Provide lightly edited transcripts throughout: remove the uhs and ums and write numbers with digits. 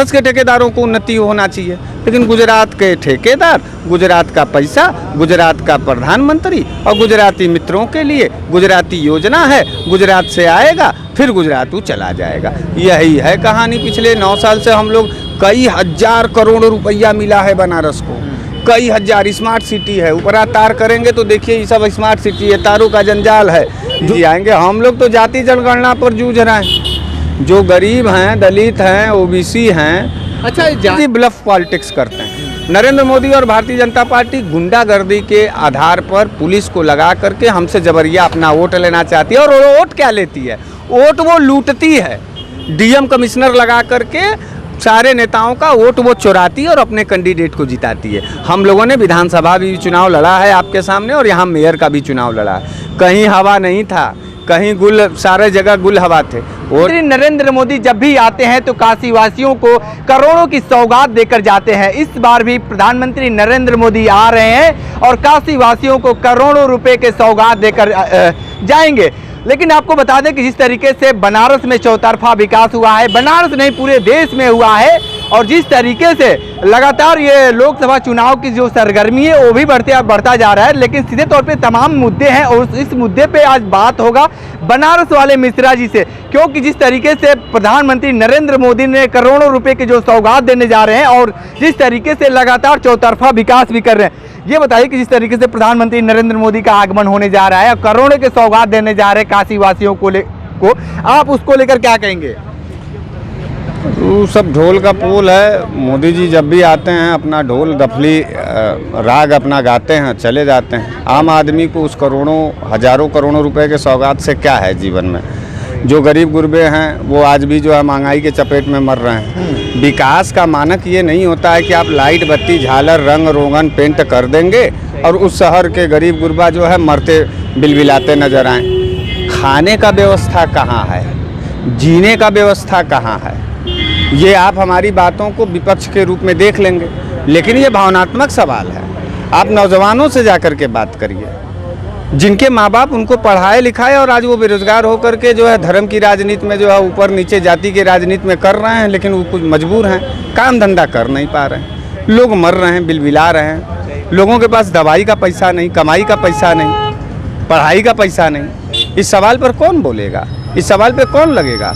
बनारस के ठेकेदारों को उन्नति होना चाहिए, लेकिन गुजरात के ठेकेदार, गुजरात का पैसा, गुजरात का प्रधानमंत्री और गुजराती मित्रों के लिए गुजराती योजना है, गुजरात से आएगा फिर गुजरात चला जाएगा। यही है कहानी। पिछले 9 साल से हम लोग कई हजार करोड़ रुपया मिला है बनारस को, कई हजार। स्मार्ट सिटी है, ऊपर तार करेंगे तो देखिए ये सब स्मार्ट सिटी है, तारों का जंजाल है। जो आएंगे हम लोग तो जाति जनगणना पर जूझ रहे हैं। जो गरीब हैं, दलित हैं, ओबीसी हैं, अच्छा जाति ब्लफ पॉलिटिक्स करते हैं। नरेंद्र मोदी और भारतीय जनता पार्टी गुंडागर्दी के आधार पर पुलिस को लगा करके हमसे जबरिया अपना वोट लेना चाहती है। और वो वोट क्या लेती है? वोट वो लूटती है। डीएम कमिश्नर लगा करके सारे नेताओं का वोट वो चुराती है और अपने कैंडिडेट को जिताती है। हम लोगों ने विधानसभा भी चुनाव लड़ा है आपके सामने, और यहाँ मेयर का भी चुनाव लड़ा है। कहीं हवा नहीं था, कहीं गुल, सारे जगह गुल हवा थे। और नरेंद्र मोदी जब भी आते हैं तो काशी वासियों को करोड़ों की सौगात देकर जाते हैं। इस बार भी प्रधानमंत्री नरेंद्र मोदी आ रहे हैं और काशी वासियों को करोड़ों रुपए के सौगात देकर जाएंगे। लेकिन आपको बता दें कि जिस तरीके से बनारस में चौतरफा विकास हुआ है, बनारस नहीं पूरे देश में हुआ है, और जिस तरीके से लगातार ये लोकसभा चुनाव की जो सरगर्मी है वो भी बढ़ता जा रहा है। लेकिन सीधे तौर पे तमाम मुद्दे हैं और इस मुद्दे पे आज बात होगा बनारस वाले मिश्रा जी से, क्योंकि जिस तरीके से प्रधानमंत्री नरेंद्र मोदी ने करोड़ों रुपए के जो सौगात देने जा रहे हैं और जिस तरीके से लगातार चौतरफा विकास भी कर रहे हैं, ये बताइए कि जिस तरीके से प्रधानमंत्री नरेंद्र मोदी का आगमन होने जा रहा है और करोड़ों के सौगात देने जा रहे हैं काशी वासियों को आप उसको लेकर क्या कहेंगे? वो सब ढोल का पोल है। मोदी जी जब भी आते हैं अपना ढोल दफली राग अपना गाते हैं, चले जाते हैं। आम आदमी को उस करोड़ों हजारों करोड़ों रुपए के सौगात से क्या है जीवन में? जो गरीब गुरबे हैं वो आज भी जो है महंगाई के चपेट में मर रहे हैं। विकास का मानक ये नहीं होता है कि आप लाइट बत्ती झालर रंग रोगन पेंट कर देंगे और उस शहर के गरीब गुरबा जो है मरते बिलबिलाते नजर आए। खाने का व्यवस्था कहाँ है? जीने का व्यवस्था कहाँ है? ये आप हमारी बातों को विपक्ष के रूप में देख लेंगे, लेकिन ये भावनात्मक सवाल है। आप नौजवानों से जाकर के बात करिए, जिनके माँ बाप उनको पढ़ाए लिखाए और आज वो बेरोजगार होकर के जो है धर्म की राजनीति में जो है ऊपर नीचे जाति की राजनीति में कर रहे हैं, लेकिन वो कुछ मजबूर हैं, काम धंधा कर नहीं पा रहे हैं। लोग मर रहे हैं, बिलबिला रहे हैं। लोगों के पास दवाई का पैसा नहीं, कमाई का पैसा नहीं, पढ़ाई का पैसा नहीं। इस सवाल पर कौन बोलेगा? इस सवाल पर कौन लगेगा?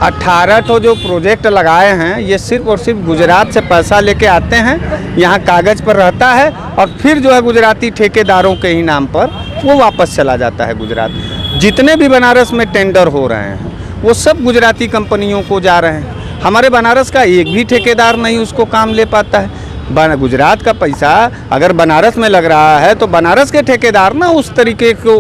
18 तो जो प्रोजेक्ट लगाए हैं ये सिर्फ और सिर्फ गुजरात से पैसा लेके आते हैं, यहाँ कागज़ पर रहता है और फिर जो है गुजराती ठेकेदारों के ही नाम पर वो वापस चला जाता है गुजरात। जितने भी बनारस में टेंडर हो रहे हैं वो सब गुजराती कंपनियों को जा रहे हैं। हमारे बनारस का एक भी ठेकेदार नहीं उसको काम ले पाता है। गुजरात का पैसा अगर बनारस में लग रहा है तो बनारस के ठेकेदार ना उस तरीके को,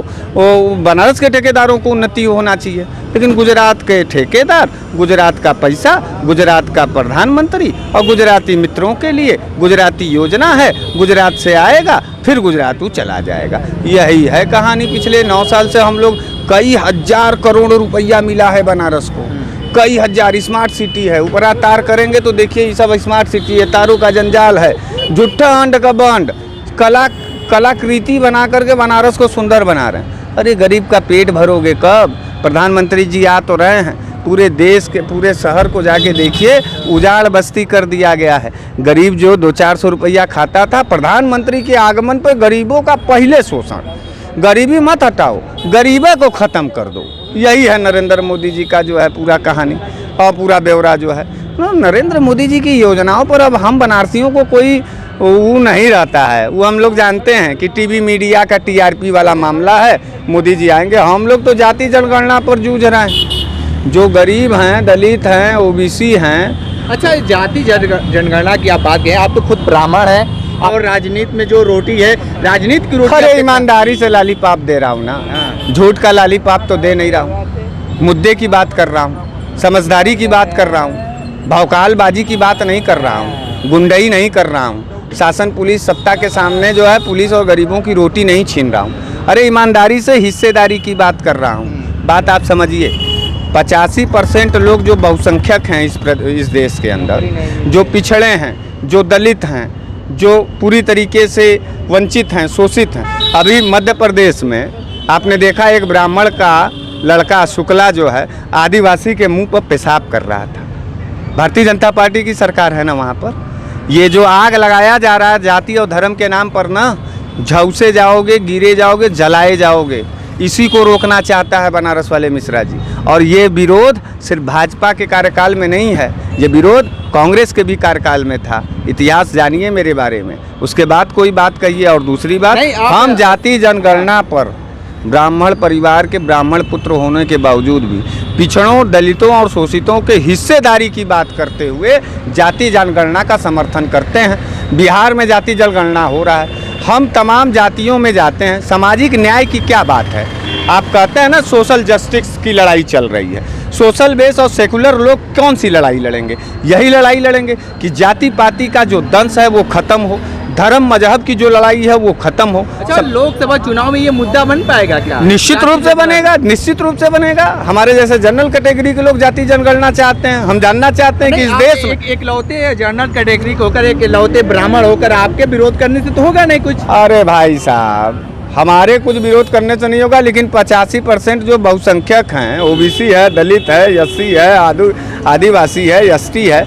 बनारस के ठेकेदारों को उन्नति होना चाहिए, लेकिन गुजरात के ठेकेदार, गुजरात का पैसा, गुजरात का प्रधानमंत्री और गुजराती मित्रों के लिए गुजराती योजना है, गुजरात से आएगा फिर गुजरात चला जाएगा। यही है कहानी। पिछले 9 साल से हम लोग कई हजार करोड़ रुपया मिला है बनारस को, कई हजार। स्मार्ट सिटी है, ऊपर तार करेंगे तो देखिए ये सब स्मार्ट सिटी है, तारों का जंजाल है। जुट्ठा अंड का बंड कलाकृति बना करके बनारस को सुंदर बना रहे हैं। अरे गरीब का पेट भरोगे कब? प्रधानमंत्री जी आ तो रहे हैं, पूरे देश के पूरे शहर को जाके देखिए, उजाड़ बस्ती कर दिया गया है। गरीब जो 200-400 रुपया खाता था, प्रधानमंत्री के आगमन पर गरीबों का पहले शोषण। गरीबी मत हटाओ, गरीबी को ख़त्म कर दो। यही है नरेंद्र मोदी जी का जो है पूरा कहानी और पूरा ब्यौरा जो है। नरेंद्र मोदी जी की योजनाओं पर अब हम बनारसियों को कोई वो नहीं रहता है। वो हम लोग जानते हैं कि टीवी मीडिया का टीआरपी वाला मामला है, मोदी जी आएंगे। हम लोग तो जाति जनगणना पर जूझ रहे हैं। जो गरीब हैं, दलित हैं, ओबीसी हैं। अच्छा, जाति जनगणना की आप बात करें, आप तो खुद ब्राह्मण हैं और राजनीति में जो रोटी है, राजनीति की रोटी। अरे ईमानदारी से लालीपाप दे रहा हूँ ना, झूठ का लालीपाप तो दे नहीं रहा हूँ। मुद्दे की बात कर रहा हूँ, समझदारी की बात कर रहा हूँ, भौकालबाजी की बात नहीं कर रहा हूँ, गुंडई नहीं कर रहा हूँ। शासन पुलिस सत्ता के सामने जो है पुलिस और गरीबों की रोटी नहीं छीन रहा हूँ। अरे ईमानदारी से हिस्सेदारी की बात कर रहा हूँ। बात आप समझिए, 85% लोग जो बहुसंख्यक हैं इस देश के अंदर, जो पिछड़े हैं, जो दलित हैं, जो पूरी तरीके से वंचित हैं, शोषित हैं। अभी मध्य प्रदेश में आपने देखा एक ब्राह्मण का लड़का शुक्ला जो है आदिवासी के मुंह पर पेशाब कर रहा था। भारतीय जनता पार्टी की सरकार है ना वहाँ पर। ये जो आग लगाया जा रहा है जाति और धर्म के नाम पर ना, झुलसे जाओगे, गिरे जाओगे, जलाए जाओगे, इसी को रोकना चाहता है बनारस वाले मिश्रा जी। और ये विरोध सिर्फ भाजपा के कार्यकाल में नहीं है, ये विरोध कांग्रेस के भी कार्यकाल में था। इतिहास जानिए मेरे बारे में, उसके बाद कोई बात कहिए। और दूसरी बात, हम जाति जनगणना पर ब्राह्मण परिवार के ब्राह्मण पुत्र होने के बावजूद भी पिछड़ों, दलितों और शोषितों के हिस्सेदारी की बात करते हुए जाति जनगणना का समर्थन करते हैं। बिहार में जाति जनगणना हो रहा है, हम तमाम जातियों में जाते हैं। सामाजिक न्याय की क्या बात है? आप कहते हैं ना सोशल जस्टिस की लड़ाई चल रही है। सोशल बेस और सेकुलर लोग कौन सी लड़ाई लड़ेंगे? यही लड़ाई लड़ेंगे कि जाति पाति का जो दंश है वो ख़त्म हो, धर्म मजहब की जो लड़ाई है वो खत्म हो। अच्छा, लोकसभा चुनाव में ये मुद्दा बन पाएगा क्या? निश्चित रूप से बनेगा, निश्चित रूप से बनेगा। हमारे जैसे जनरल कैटेगरी के लोग जाति जनगणना चाहते हैं। हम जानना चाहते हैं कि इस देश में एक लौते जनरल कैटेगरी होकर, एक लौते ब्राह्मण होकर आपके विरोध करने से तो होगा नहीं कुछ। अरे भाई साहब, हमारे कुछ विरोध करने से नहीं होगा, लेकिन 85% जो बहुसंख्यक हैं, ओबीसी है, दलित है, एससी है, आदिवासी है, एसटी है,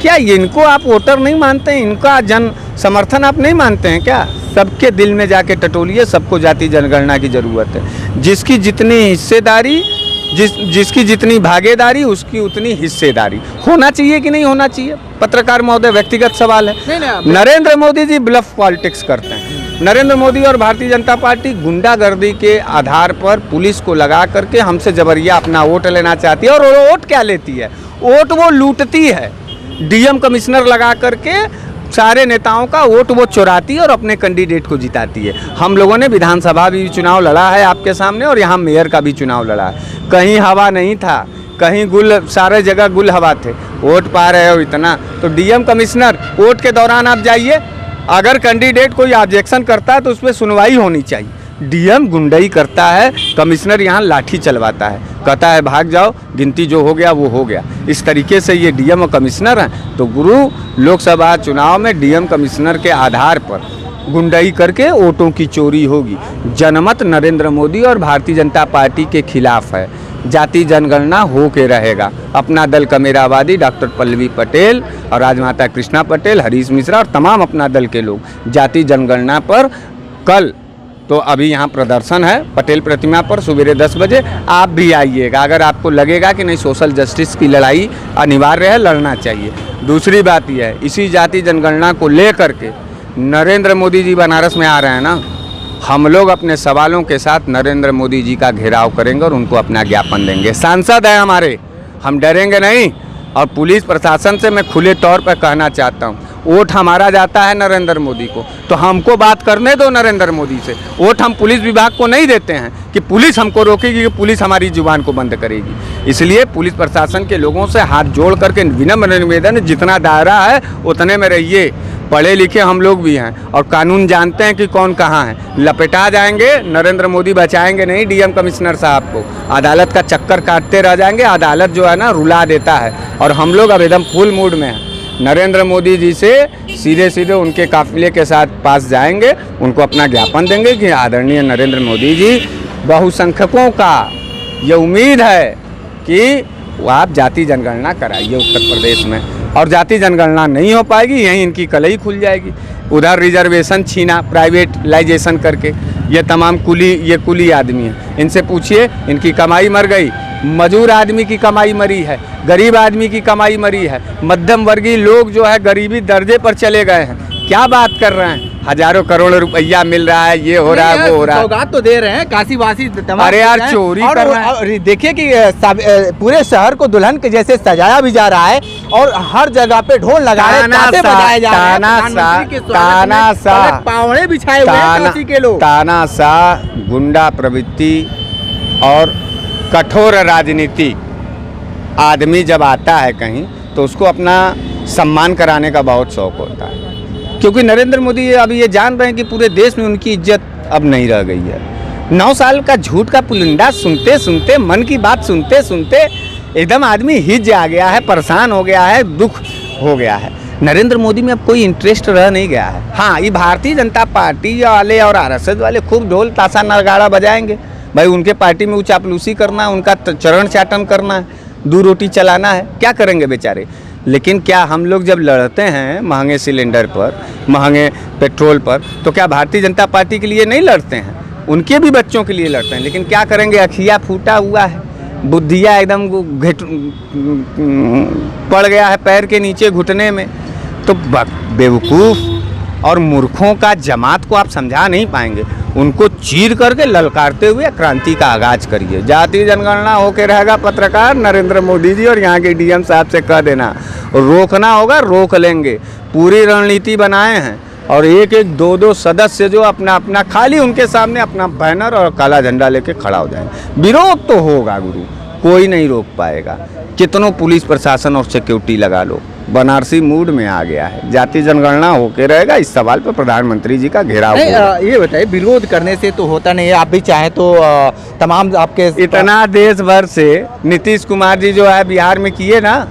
क्या इनको आप वोटर नहीं मानते हैं? इनका जन समर्थन आप नहीं मानते हैं क्या? सबके दिल में जाके टटोलिए, सबको जाति जनगणना की ज़रूरत है। जिसकी जितनी हिस्सेदारी, जिसकी जितनी भागीदारी, उसकी उतनी हिस्सेदारी होना चाहिए कि नहीं होना चाहिए? पत्रकार महोदय, व्यक्तिगत सवाल है। नरेंद्र मोदी जी ब्लफ पॉलिटिक्स करते हैं। नरेंद्र मोदी और भारतीय जनता पार्टी गुंडागर्दी के आधार पर पुलिस को लगा करके हमसे जबरिया अपना वोट लेना चाहती है। और वो वोट क्या लेती है? वोट वो लूटती है। डीएम कमिश्नर लगा करके सारे नेताओं का वोट वो चुराती है और अपने कैंडिडेट को जिताती है। हम लोगों ने विधानसभा भी चुनाव लड़ा है आपके सामने, और यहाँ मेयर का भी चुनाव लड़ा है। कहीं हवा नहीं था, कहीं गुल, सारे जगह गुल हवा थे। वोट पा रहे हो इतना, तो डीएम कमिश्नर वोट के दौरान आप जाइए, अगर कैंडिडेट कोई ऑब्जेक्शन करता है तो उस पर सुनवाई होनी चाहिए। डीएम गुंडई करता है, कमिश्नर यहाँ लाठी चलवाता है, कहता है भाग जाओ, गिनती जो हो गया वो हो गया। इस तरीके से ये डीएम और कमिश्नर हैं। तो गुरु, लोकसभा चुनाव में डीएम कमिश्नर के आधार पर गुंडई करके वोटों की चोरी होगी। जनमत नरेंद्र मोदी और भारतीय जनता पार्टी के खिलाफ है। जाति जनगणना हो के रहेगा। अपना दल कमेरावादी डॉक्टर पल्लवी पटेल और राजमाता कृष्णा पटेल, हरीश मिश्रा और तमाम अपना दल के लोग जाति जनगणना पर कल, तो अभी यहाँ प्रदर्शन है पटेल प्रतिमा पर सवेरे 10 बजे। आप भी आइएगा अगर आपको लगेगा कि नहीं सोशल जस्टिस की लड़ाई अनिवार्य है, लड़ना चाहिए। दूसरी बात यह है, इसी जाति जनगणना को लेकर के नरेंद्र मोदी जी बनारस में आ रहे हैं ना, हम लोग अपने सवालों के साथ नरेंद्र मोदी जी का घेराव करेंगे और उनको अपना ज्ञापन देंगे। सांसद है हमारे, हम डरेंगे नहीं। और पुलिस प्रशासन से मैं खुले तौर पर कहना चाहता हूँ, वोट हमारा जाता है नरेंद्र मोदी को, तो हमको बात करने दो नरेंद्र मोदी से। वोट हम पुलिस विभाग को नहीं देते हैं कि पुलिस हमको रोकेगी, कि पुलिस हमारी जुबान को बंद करेगी। इसलिए पुलिस प्रशासन के लोगों से हाथ जोड़ करके विनम्र निवेदन, जितना दायरा है उतने में रहिए। पढ़े लिखे हम लोग भी हैं और कानून जानते हैं कि कौन कहाँ है। लपेटा जाएंगे, नरेंद्र मोदी बचाएंगे नहीं डीएम कमिश्नर साहब को। अदालत का चक्कर काटते रह जाएंगे, अदालत जो है ना रुला देता है। और हम लोग अब एकदम फुल मूड में हैं। नरेंद्र मोदी जी से सीधे सीधे उनके काफिले के साथ पास जाएंगे, उनको अपना ज्ञापन देंगे कि आदरणीय नरेंद्र मोदी जी, बहुसंख्यकों का ये उम्मीद है कि आप जाति जनगणना कराइए उत्तर प्रदेश में। और जाति जनगणना नहीं हो पाएगी, यहीं इनकी कलई खुल जाएगी। उधर रिजर्वेशन छीना प्राइवेटाइजेशन करके। ये तमाम कुली आदमी हैं, इनसे पूछिए, इनकी कमाई मर गई। मजदूर आदमी की कमाई मरी है, गरीब आदमी की कमाई मरी है। मध्यम वर्गीय लोग जो है गरीबी दर्जे पर चले गए हैं। क्या बात कर रहे हैं? हजारों करोड़ रुपया मिल रहा है, ये हो रहा है, वो हो रहा है। सौगात तो दे रहे हैं काशीवासी। अरे यार, चोरी कर रहे हैं। और देखिए कि पूरे शहर को दुल्हन के जैसे सजाया भी जा रहा है और हर जगह पे ढोल लगाए बजाए जा रहे हैं, पावड़े बिछाए हुए हैं काशी के लोग। तानाशाह, गुंडा प्रवृत्ति और कठोर राजनीति आदमी जब आता है कहीं, तो उसको अपना सम्मान कराने का बहुत शौक होता है। क्योंकि नरेंद्र मोदी अब ये जान रहे हैं कि पूरे देश में उनकी इज्जत अब नहीं रह गई है। 9 साल का झूठ का पुलिंदा सुनते सुनते, मन की बात सुनते सुनते एकदम आदमी हिज आ गया है, परेशान हो गया है, दुख हो गया है। नरेंद्र मोदी में अब कोई इंटरेस्ट रह नहीं गया है। हाँ, ये भारतीय जनता पार्टी वाले और आरएसएस वाले खूब ढोल ताशा नगाड़ा बजाएंगे। भाई, उनके पार्टी में चापलूसी करना है, उनका चरण चाटन करना है, 2 रोटी चलाना है। क्या करेंगे बेचारे? लेकिन क्या हम लोग जब लड़ते हैं महंगे सिलेंडर पर, महंगे पेट्रोल पर, तो क्या भारतीय जनता पार्टी के लिए नहीं लड़ते हैं? उनके भी बच्चों के लिए लड़ते हैं। लेकिन क्या करेंगे, अखिया फूटा हुआ है, बुद्धिया एकदम पड़ गया है पैर के नीचे घुटने में। तो बेवकूफ़ और मूर्खों का जमात को आप समझा नहीं पाएंगे। उनको चीर करके ललकारते हुए क्रांति का आगाज करिए। जाति जनगणना होके रहेगा पत्रकार नरेंद्र मोदी जी और यहाँ के डीएम साहब से कह देना, रोकना होगा रोक लेंगे। पूरी रणनीति बनाए हैं और एक एक दो दो सदस्य जो अपना अपना खाली उनके सामने अपना बैनर और काला झंडा लेके खड़ा हो जाएंगे। विरोध तो होगा गुरु, कोई नहीं रोक पाएगा। कितनों पुलिस प्रशासन और सिक्योरिटी लगा लो, बनारसी मूड में आ गया है। जाति जनगणना होके रहेगा, इस सवाल पर प्रधानमंत्री जी का घेराव होगा। ये बताइए, विरोध करने से तो होता नहीं है। आप भी चाहें तो तमाम आपके इतना देश भर से नीतीश कुमार जी जो है बिहार में किए ना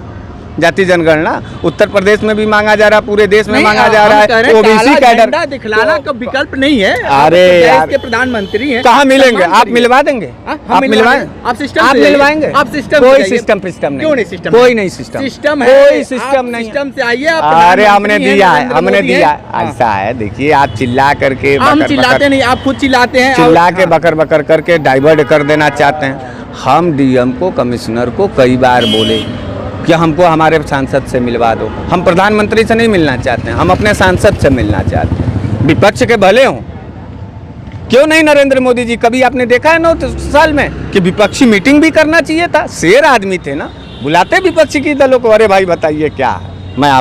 जाति जनगणना, उत्तर प्रदेश में भी मांगा जा रहा है, पूरे देश में मांगा जा रहा है। ओबीसी कैडर दिखलाना का विकल्प नहीं है। अरे यार, के प्रधानमंत्री हैं, कहाँ मिलेंगे? आप मिलवा देंगे? आप मिलवाएं? आप सिस्टम आप मिलवाएंगे? आप सिस्टम कोई सिस्टम नहीं, क्यों नहीं सिस्टम? कोई नहीं सिस्टम, सिस्टम है, कोई सिस्टम नहीं। सिस्टम से आइए। अरे हमने दिया है, हमने दिया। ऐसा है, देखिए आप चिल्ला करके, हम चिल्लाते नहीं, आप खुद चिल्लाते हैं। चिल्ला के बकर बकर करके डाइवर्ट कर देना चाहते हैं। हम डीएम को, कमिश्नर को कई बार बोले कि हमको हमारे सांसद से मिलवा दो। हम प्रधानमंत्री से नहीं मिलना चाहते हैं, हम अपने सांसद से मिलना चाहते हैं। विपक्ष के भले हों, क्यों नहीं नरेंद्र मोदी जी? कभी आपने देखा है 9 साल में कि विपक्षी मीटिंग भी करना चाहिए था? शेर आदमी थे ना, बुलाते विपक्षी की दलों को, अरे भाई बताइए क्या है, मैं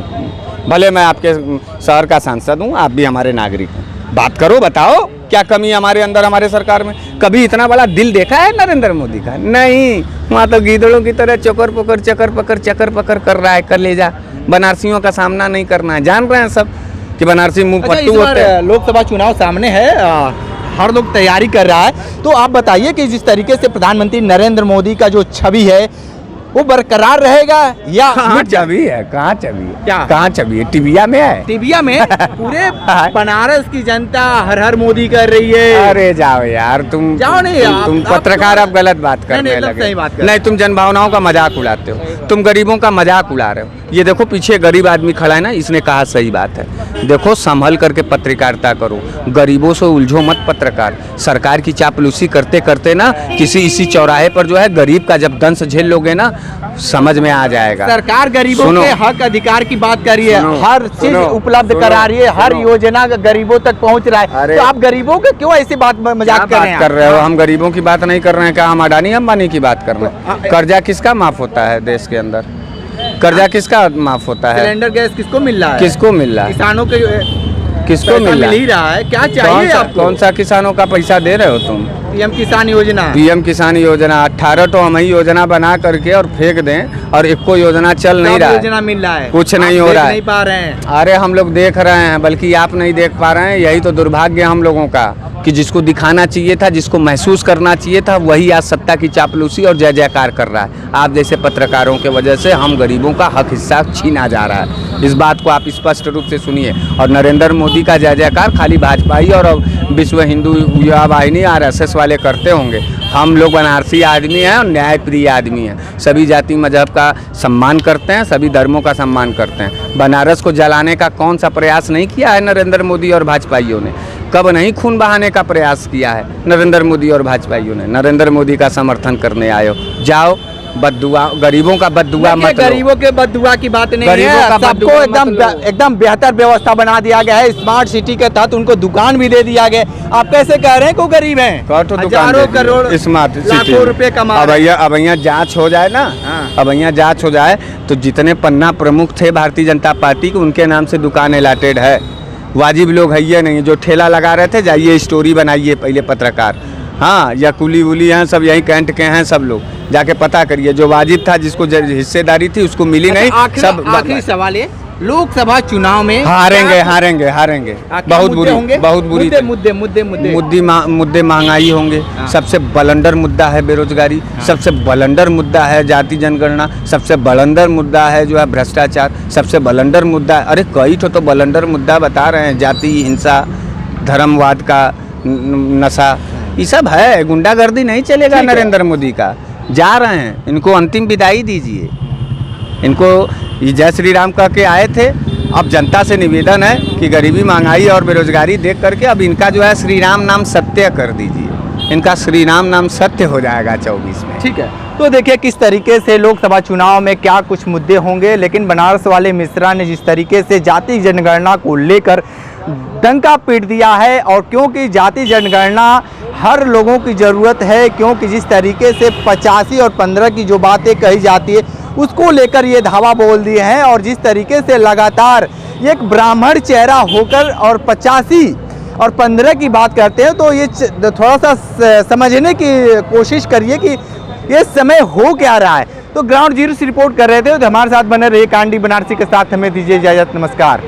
आपके शहर का सांसद हूँ, आप भी हमारे नागरिक हैं, बात करो, बताओ क्या कमी हमारे अंदर, हमारे सरकार में। कभी इतना बड़ा दिल देखा है नरेंद्र मोदी का? नहीं, वहाँ तो गीदड़ों की तरह चकर पकड़ कर रहा है। कर ले जा, बनारसियों का सामना नहीं करना है। जान रहे हैं सब कि बनारसी मुंह पट्टू होते हैं। लोकसभा चुनाव सामने है, हर लोग तैयारी कर रहा है। तो आप बताइए कि जिस तरीके से प्रधानमंत्री नरेंद्र मोदी का जो छवि है वो बरकरार रहेगा या कहाँ छवि है? कहाँ छवि है? क्या कहाँ छवि है? टिबिया में है? टिबिया में पूरे बनारस की जनता हर हर मोदी कर रही है। अरे जाओ यार, तुम जाओ नहीं, तुम पत्रकार आप गलत बात करने लगे। नहीं, तुम जनभावनाओं का मजाक उड़ाते हो, तुम गरीबों का मजाक उड़ा रहे हो। ये देखो पीछे गरीब आदमी खड़ा है ना, इसने कहा सही बात है। देखो संभल करके पत्रकारिता करो, गरीबों से उलझो मत पत्रकार। सरकार की चापलूसी करते करते ना किसी इसी चौराहे पर जो है गरीब का जब दंश झेल लोगे ना, समझ में आ जाएगा। सरकार गरीबों के हक अधिकार की बात कर रही है, हर चीज उपलब्ध करा रही है, हर योजना गरीबों तक पहुंच रहा है। तो आप गरीबों के क्यों ऐसी बात मजाक कर रहे हो? हम गरीबों की बात नहीं कर रहे हैं। क्या हम अडानी अंबानी की बात कर रहे हैं? कर्जा किसका माफ होता है देश के अंदर? कर्जा किसका माफ होता है? सिलेंडर गैस किसको मिल रहा है? किसको मिल रहा है? किसानों के किसको मिल ही रहा है? क्या चाहिए आपको? कौन सा किसानों का पैसा दे रहे हो तुम? पीएम किसान योजना। पीएम किसान योजना 18 तो हम ही योजना बना करके और फेंक दें और एक को योजना चल नहीं रहा है। योजना मिल रहा है, कुछ नहीं हो रहा है, नहीं पा रहे हैं। अरे हम लोग देख रहे हैं, बल्कि आप नहीं देख पा रहे हैं। यही तो दुर्भाग्य हम लोगों का कि जिसको दिखाना चाहिए था, जिसको महसूस करना चाहिए था, वही आज सत्ता की चापलूसी और जय जयकार कर रहा है। आप जैसे पत्रकारों के वजह से हम गरीबों का हक हिस्सा छीना जा रहा है। इस बात को आप स्पष्ट रूप से सुनिए। और नरेंद्र मोदी का जय जयकार खाली भाजपाई और विश्व हिंदू युवा वाहिनी RSS वाले करते होंगे। हम लोग बनारसी आदमी हैं और न्यायप्रिय आदमी हैं, सभी जाति मजहब का सम्मान करते हैं, सभी धर्मों का सम्मान करते हैं। बनारस को जलाने का कौन सा प्रयास नहीं किया है नरेंद्र मोदी और भाजपाइयों ने? कब नहीं खून बहाने का प्रयास किया है नरेंद्र मोदी और भाजपाइयों ने? नरेंद्र मोदी का समर्थन करने आए हो, जाओ बद्दुआ, गरीबों का बद्दुआ मत लो। गरीबों के बद्दुआ की बात नहीं है, सबको एकदम बेहतर व्यवस्था बना दिया गया है। स्मार्ट सिटी के तहत उनको दुकान भी दे दिया गया। आप कैसे कह रहे हैं को गरीब हैं? हजारों करोड़ स्मार्ट सिटी, लाखों रुपए कमा। अब यहाँ जांच हो जाए ना, अब यहाँ जांच हो जाए तो जितने पन्ना प्रमुख थे भारतीय जनता पार्टी के, उनके नाम से दुकान अलाटेड है। वाजिब लोग है ये नहीं जो ठेला लगा रहे थे, जाइए स्टोरी बनाइए पहले पत्रकार। हाँ, या कुली वुली हैं सब, यहीं कैंट के हैं सब लोग, जाके पता करिए। जो वाजिब था, जिसको हिस्सेदारी थी, उसको मिली नहीं। सब आखिरी सवाल है, लोकसभा चुनाव में हारेंगे बहुत बुरी मुद्दे महंगाई होंगे। सबसे बलंडर मुद्दा है बेरोजगारी, सबसे बलंडर मुद्दा है जाति जनगणना, सबसे बलंडर मुद्दा है जो है भ्रष्टाचार, सबसे बलंडर मुद्दा, अरे कई तो बलंडर मुद्दा बता रहे हैं, जाति हिंसा, धर्मवाद का नशा, ये सब है। गुंडागर्दी नहीं चलेगा नरेंद्र मोदी का। जा रहे हैं, इनको अंतिम विदाई दीजिए, इनको ये जय श्री राम कह के आए थे। अब जनता से निवेदन है कि गरीबी, महंगाई और बेरोजगारी देख करके अब इनका जो है श्री राम नाम सत्य कर दीजिए। इनका श्री राम नाम सत्य हो जाएगा 24 में। ठीक है, तो देखिए किस तरीके से लोकसभा चुनाव में क्या कुछ मुद्दे होंगे, लेकिन बनारस वाले मिश्रा ने जिस तरीके से जाति जनगणना को लेकर डंका पीट दिया है, और क्योंकि जाति जनगणना हर लोगों की ज़रूरत है, क्योंकि जिस तरीके से 85 और 15 की जो बातें कही जाती है उसको लेकर ये धावा बोल दिए हैं, और जिस तरीके से लगातार एक ब्राह्मण चेहरा होकर और 85 और 15 की बात करते हैं, तो ये थोड़ा सा समझने की कोशिश करिए कि ये समय हो क्या रहा है। तो ग्राउंड जीरो से रिपोर्ट कर रहे थे, तो हमारे साथ बने रहिए कांडी बनारसी के साथ, हमें दीजिए इजाज़त, नमस्कार।